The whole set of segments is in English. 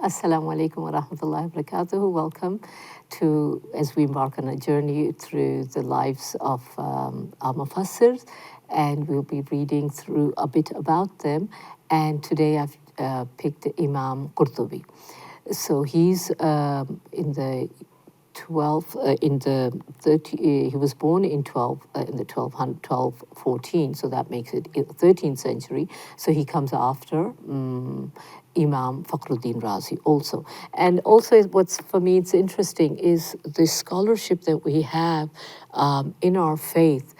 Assalamu alaikum wa rahmatullahi wa barakatuhu. Welcome to, as we embark on a journey through the lives of our Mufassirs, and we'll be reading through a bit about them. And today I've picked Imam Qurtubi. So he's in the he was born in 1214, so that makes it 13th century. So he comes after Imam Fakhruddin Razi also. And also what's, for me, it's interesting is the scholarship that we have in our faith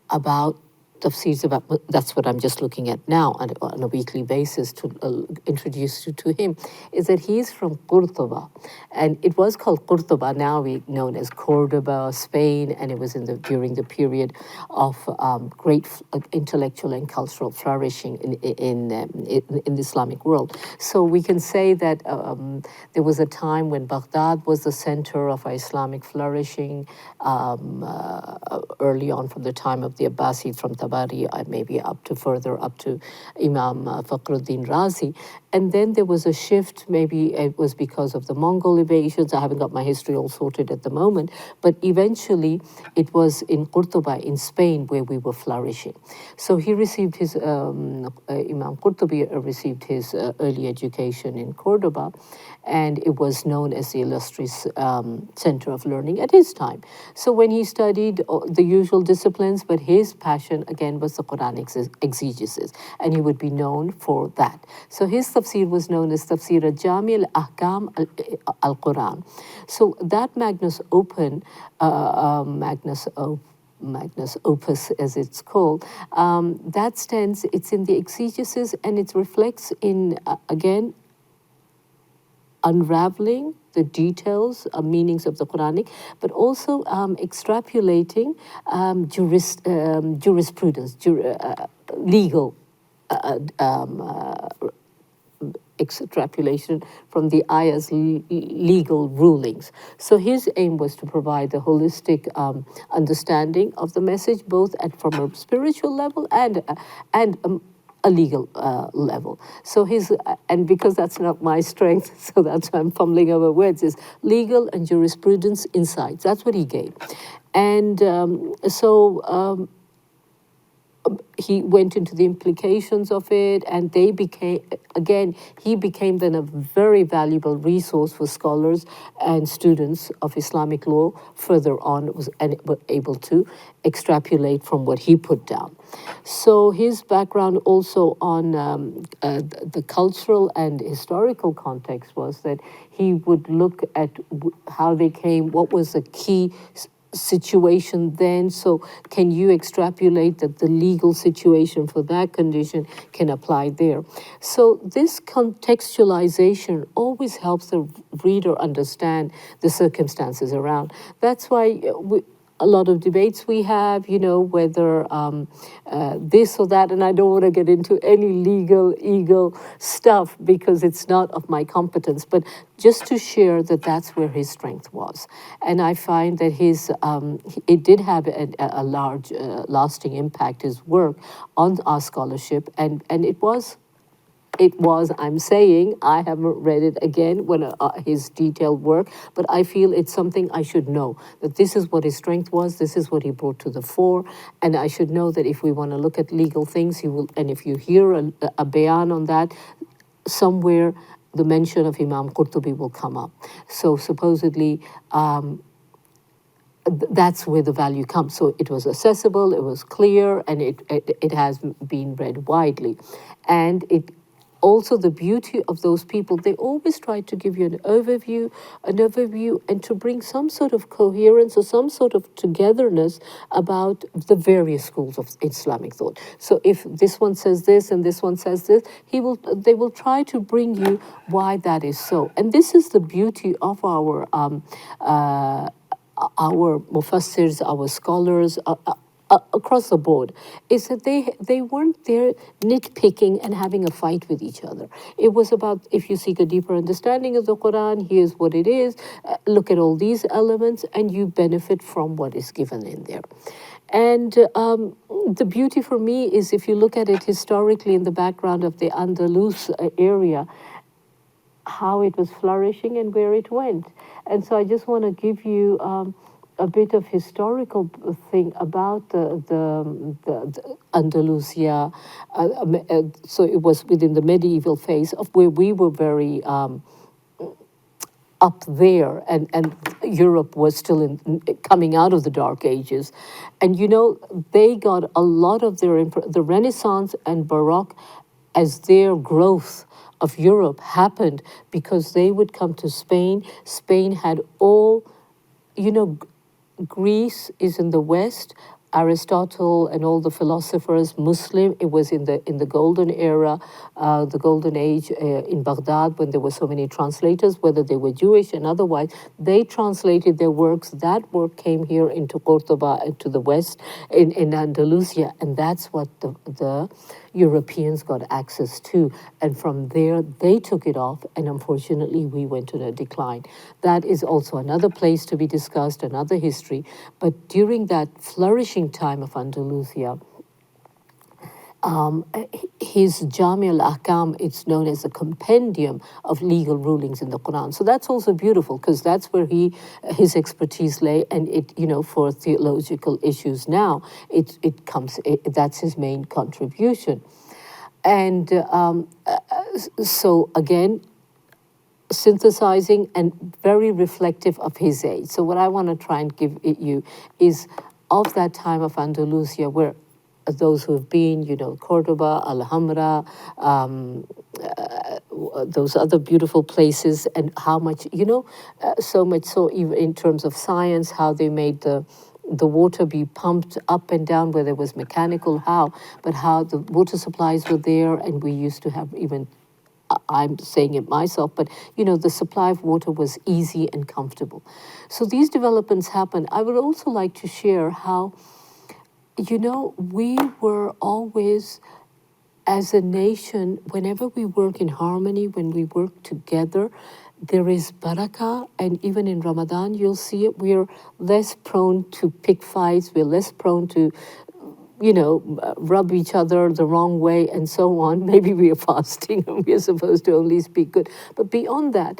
about tafsirs, about, that's what I'm just looking at now on a weekly basis to introduce you to him, is that he's from Qurtuba. And it was called Qurtuba, now known as Cordoba, Spain, and it was during the period of great intellectual and cultural flourishing in the Islamic world. So we can say that there was a time when Baghdad was the center of Islamic flourishing, early on from the time of the Abbasids, from Tabari, maybe further up to Imam Fakhruddin Razi. And then there was a shift, maybe it was because of the Mongol invasions. I haven't got my history all sorted at the moment, but eventually it was in Qurtuba in Spain where we were flourishing. So he received his, Imam Qurtubi received his early education in Cordoba, and it was known as the illustrious center of learning at his time. So when he studied the usual disciplines, but his passion again was the Quranic exegesis, and he would be known for that. So his tafsir was known as Tafsir al-Jami al-Ahkam al-Quran. So that magnus opus, as it's called, that stands, it's in the exegesis, and it reflects in, again, unraveling the details, meanings of the Quranic, but also extrapolating jurisprudence, legal extrapolation from the ayah's legal rulings. So his aim was to provide the holistic understanding of the message, both from a spiritual level and a legal level. So and because that's not my strength, so that's why I'm fumbling over words, is legal and jurisprudence insights. That's what he gave. And he went into the implications of it, and he became then a very valuable resource for scholars and students of Islamic law further on, and were able to extrapolate from what he put down. So his background also on the cultural and historical context was that he would look at how they came, what was the key situation then, so can you extrapolate that the legal situation for that condition can apply there. So this contextualization always helps the reader understand the circumstances around. That's why a lot of debates we have, whether this or that, and I don't want to get into any legal stuff because it's not of my competence, but just to share that that's where his strength was. And I find that it did have a large, lasting impact, his work, on our scholarship, and it was, I'm saying, I haven't read it again, when his detailed work, but I feel it's something I should know, that this is what his strength was, this is what he brought to the fore, and I should know that if we want to look at legal things, and if you hear a bayan on that, somewhere the mention of Imam Qurtubi will come up. So supposedly, that's where the value comes. So it was accessible, it was clear, and it has been read widely. And also the beauty of those people, they always try to give you an overview, and to bring some sort of coherence or some sort of togetherness about the various schools of Islamic thought. So if this one says this and this one says this, they will try to bring you why that is so. And this is the beauty of our mufassirs, our scholars, across the board, is that they weren't there nitpicking and having a fight with each other. It was about, if you seek a deeper understanding of the Quran, here's what it is, look at all these elements, and you benefit from what is given in there. And the beauty for me is, if you look at it historically in the background of the Andalus area, how it was flourishing and where it went. And so I just want to give you a bit of historical thing about the Andalusia. So it was within the medieval phase of where we were very up there, and Europe was still coming out of the Dark Ages. And they got a lot of the Renaissance and Baroque as their growth of Europe happened because they would come to Spain. Spain had all, Greece is in the west. Aristotle and all the philosophers, Muslim. It was in the golden era, the golden age in Baghdad, when there were so many translators, whether they were Jewish and otherwise. They translated their works. That work came here into Qurtuba and to the west in Andalusia, and that's what the Europeans got access to. And from there, they took it off, and unfortunately, we went in a decline. That is also another place to be discussed, another history. But during that flourishing time of Andalusia, his Jami al-Ahkam, it's known as a compendium of legal rulings in the Quran. So that's also beautiful, because that's where his expertise lay, and for theological issues now, that's his main contribution. And so again, synthesizing and very reflective of his age. So what I want to try and give you is of that time of Andalusia, where those who have been, Cordoba, Alhambra, those other beautiful places, and how much, so much so even in terms of science, how they made the water be pumped up and down where there was mechanical, but how the water supplies were there, and we used to have even, I'm saying it myself, but the supply of water was easy and comfortable. So these developments happened. I would also like to share how, we were always, as a nation, whenever we work in harmony, when we work together, there is barakah, and even in Ramadan, you'll see it. We're less prone to pick fights. We're less prone to rub each other the wrong way and so on. Maybe we are fasting and we're supposed to only speak good. But beyond that,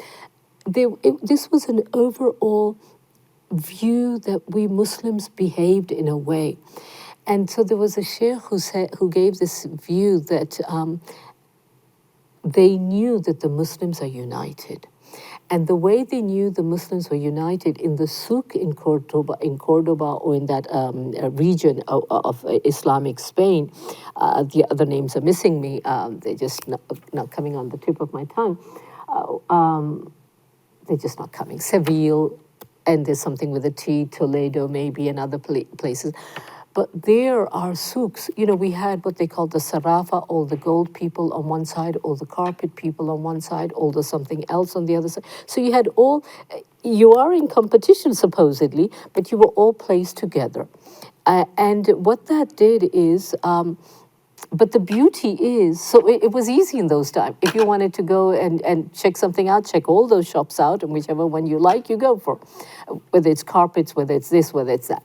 this was an overall view that we Muslims behaved in a way. And so there was a sheikh who gave this view that they knew that the Muslims are united. And the way they knew the Muslims were united in the souk in Cordoba, or in that region of Islamic Spain, the other names are missing me, they're just not coming on the tip of my tongue, they're just not coming. Seville, and there's something with a T, Toledo maybe, and other places. But there are souks. We had what they called the sarafa, all the gold people on one side, all the carpet people on one side, all the something else on the other side. So you had you are in competition supposedly, but you were all placed together. And what that did is, but the beauty is, so it was easy in those times. If you wanted to go and check something out, check all those shops out, and whichever one you like, you go for. Whether it's carpets, whether it's this, whether it's that.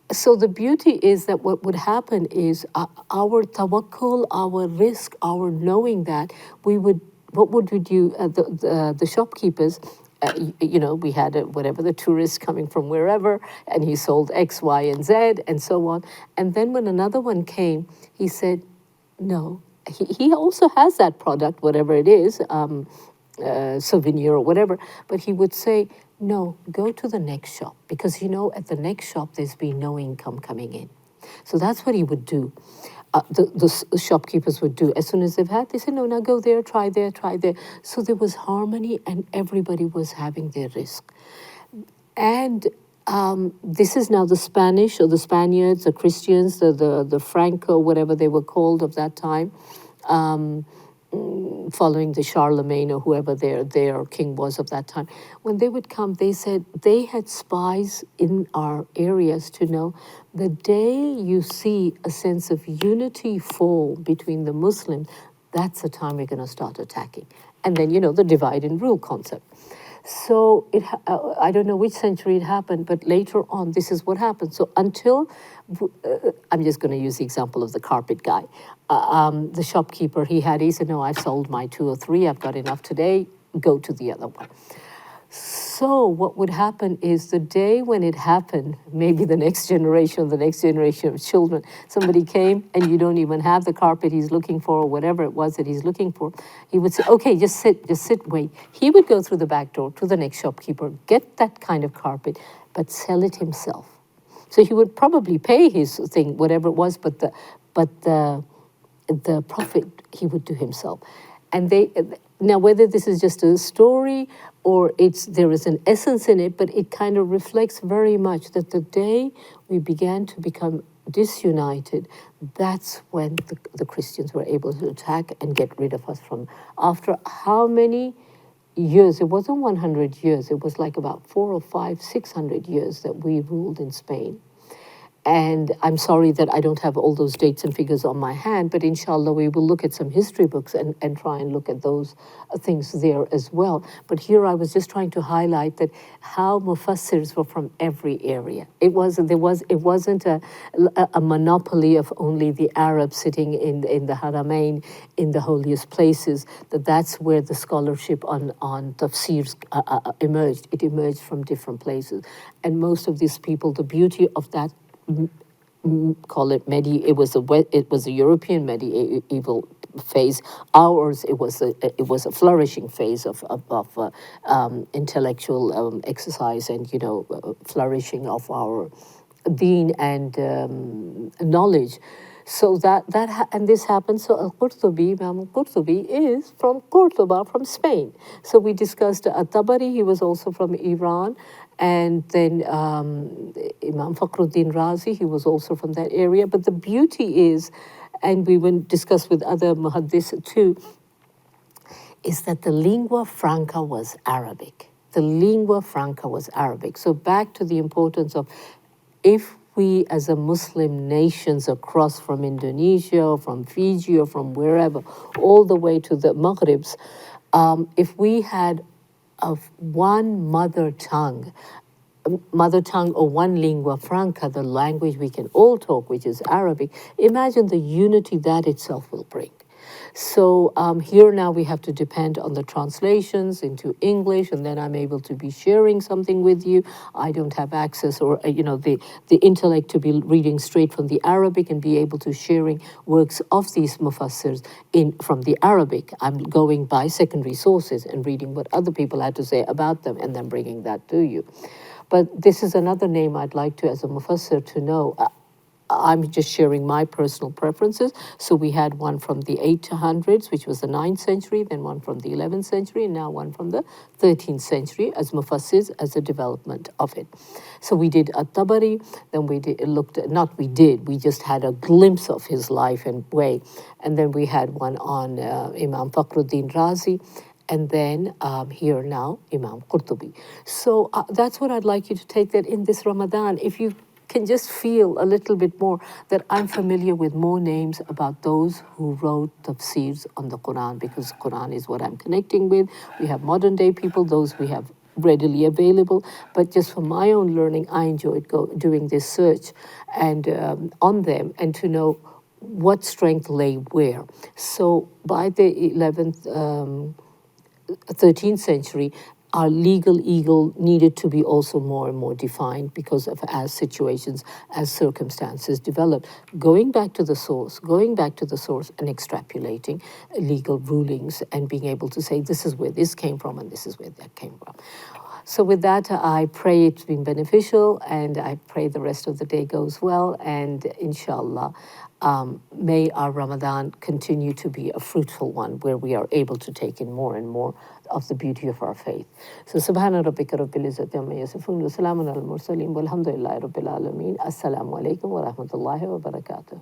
So the beauty is that what would happen is our tawakkul, our risk, our knowing that what would we do? The shopkeepers, we had whatever, the tourists coming from wherever, and he sold X, Y, and Z, and so on. And then when another one came, he said, no, he also has that product, whatever it is, souvenir or whatever, but he would say, no, go to the next shop, because at the next shop there's been no income coming in. So that's what he would do. the shopkeepers would do. As soon as they've had, they said, no, now go there, try there, try there. So there was harmony and everybody was having their risk. And this is now the Spanish or the Spaniards, the Christians, the Franco, whatever they were called of that time, following the Charlemagne or whoever their king was of that time. When they would come, they said they had spies in our areas to know the day you see a sense of unity fall between the Muslims, that's the time we're going to start attacking. And then, the divide and rule concept. So I don't know which century it happened, but later on, this is what happened. So until, I'm just going to use the example of the carpet guy. The shopkeeper, he said, no, I've sold my 2 or 3, I've got enough today, go to the other one. So what would happen is the day when it happened, maybe the next generation of children, somebody came and you don't even have the carpet he's looking for or whatever it was that he's looking for, he would say, okay, just sit, wait. He would go through the back door to the next shopkeeper, get that kind of carpet, but sell it himself. So he would probably pay his thing, whatever it was, but the profit he would do himself. And now whether this is just a story or there is an essence in it, but it kind of reflects very much that the day we began to become disunited, that's when the Christians were able to attack and get rid of us from. After how many years? It wasn't 100 years. It was like about 400 or 500, 600 years that we ruled in Spain. And I'm sorry that I don't have all those dates and figures on my hand, but inshallah we will look at some history books and try and look at those things there as well. But here I was just trying to highlight that how Mufassirs were from every area. It wasn't a monopoly of only the Arabs sitting in the Haramain, in the holiest places, that's where the scholarship on tafsirs emerged. It emerged from different places. And most of these people, the beauty of that, call it it was a European medieval phase. Ours, it was a flourishing phase of intellectual exercise and flourishing of our deen and knowledge. So and this happened. So Imam al-Qurtubi is from Cordoba, from Spain. So we discussed At-Tabari, he was also from Iran. And then Imam Fakhruddin Razi, he was also from that area. But the beauty is, and we will discuss with other muhaddis too, is that the lingua franca was Arabic. The lingua franca was Arabic. So back to the importance of, if we as a Muslim nations across from Indonesia or from Fiji or from wherever, all the way to the Maghribs, if we had of one mother tongue or one lingua franca, the language we can all talk, which is Arabic, imagine the unity that itself will bring. So here now we have to depend on the translations into English, and then I'm able to be sharing something with you. I don't have access or, the intellect to be reading straight from the Arabic and be able to sharing works of these mufassirs from the Arabic. I'm going by secondary sources and reading what other people had to say about them and then bringing that to you. But this is another name I'd like to, as a mufassir, to know. I'm just sharing my personal preferences. So we had one from the 800s, which was the 9th century, then one from the 11th century, and now one from the 13th century as mufassirs, as a development of it. So we did At-Tabari, then we just had a glimpse of his life and way. And then we had one on Imam Fakhruddin Razi, and then here now, Imam Qurtubi. So that's what I'd like you to take, that in this Ramadan, if you can just feel a little bit more that I'm familiar with more names about those who wrote tafsirs on the Quran, because Quran is what I'm connecting with. We have modern day people, those we have readily available, but just for my own learning, I enjoyed doing this search and on them, and to know what strength lay where. So by the 11th, 13th century, our legal eagle needed to be also more and more defined because of as circumstances developed. Going back to the source and extrapolating legal rulings and being able to say, this is where this came from and this is where that came from. So with that, I pray it's been beneficial, and I pray the rest of the day goes well, and inshallah, may our Ramadan continue to be a fruitful one where we are able to take in more and more of the beauty of our faith. So subhana rabbika rabbil izzati amma yasifun wa salamun al mursalin walhamdulillahi rabbil alamin. Assalamu alaikum wa rahmatullahi wa barakatuh.